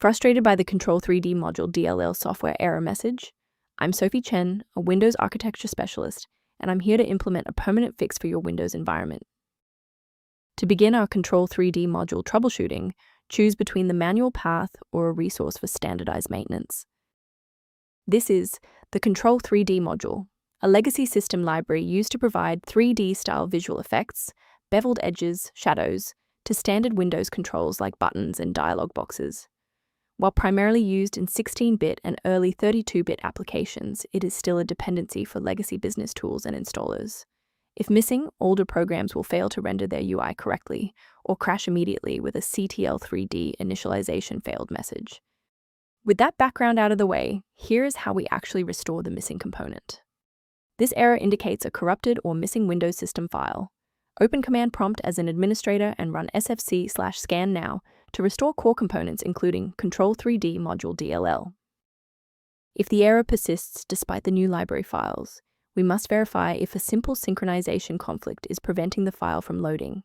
Frustrated by the ctl3d module DLL software error message? I'm Sophie Chen, a Windows architecture specialist, and I'm here to implement a permanent fix for your Windows environment. To begin our ctl3d module troubleshooting, choose between the manual path or a resource for standardized maintenance. This is the ctl3d module, a legacy system library used to provide 3D-style visual effects, beveled edges, shadows, to standard Windows controls like buttons and dialog boxes. While primarily used in 16-bit and early 32-bit applications, it is still a dependency for legacy business tools and installers. If missing, older programs will fail to render their UI correctly, or crash immediately with a ctl3d initialization failed message. With that background out of the way, here is how we actually restore the missing component. This error indicates a corrupted or missing Windows system file. Open Command Prompt as an administrator and run sfc/scan now to restore core components including ctl3d module DLL. If the error persists despite the new library files, we must verify if a simple synchronization conflict is preventing the file from loading.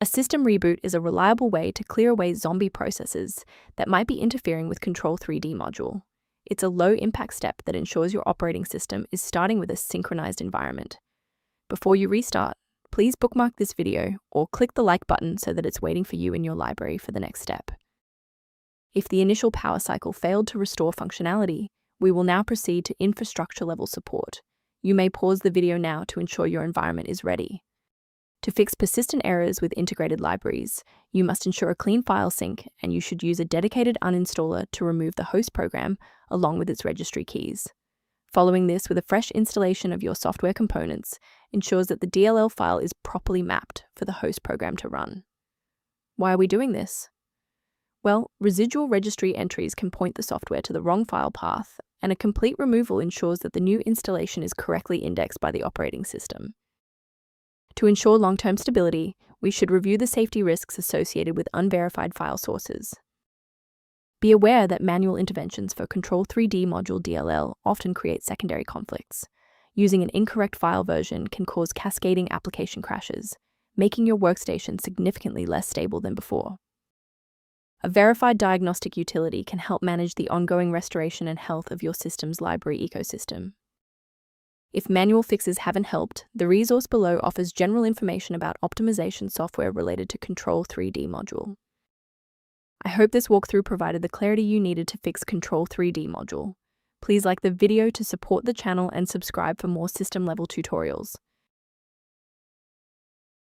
A system reboot is a reliable way to clear away zombie processes that might be interfering with ctl3d module. It's a low-impact step that ensures your operating system is starting with a synchronized environment. Before you restart, please bookmark this video or click the like button so that it's waiting for you in your library for the next step. If the initial power cycle failed to restore functionality, we will now proceed to infrastructure-level support. You may pause the video now to ensure your environment is ready. To fix persistent errors with integrated libraries, you must ensure a clean file sync, and you should use a dedicated uninstaller to remove the host program along with its registry keys. Following this with a fresh installation of your software components ensures that the DLL file is properly mapped for the host program to run. Why are we doing this? Well, residual registry entries can point the software to the wrong file path, and a complete removal ensures that the new installation is correctly indexed by the operating system. To ensure long-term stability, we should review the safety risks associated with unverified file sources. Be aware that manual interventions for ctl3d module DLL often create secondary conflicts. Using an incorrect file version can cause cascading application crashes, making your workstation significantly less stable than before. A verified diagnostic utility can help manage the ongoing restoration and health of your system's library ecosystem. If manual fixes haven't helped, the resource below offers general information about optimization software related to ctl3d module. I hope this walkthrough provided the clarity you needed to fix ctl3d module. Please like the video to support the channel and subscribe for more system-level tutorials.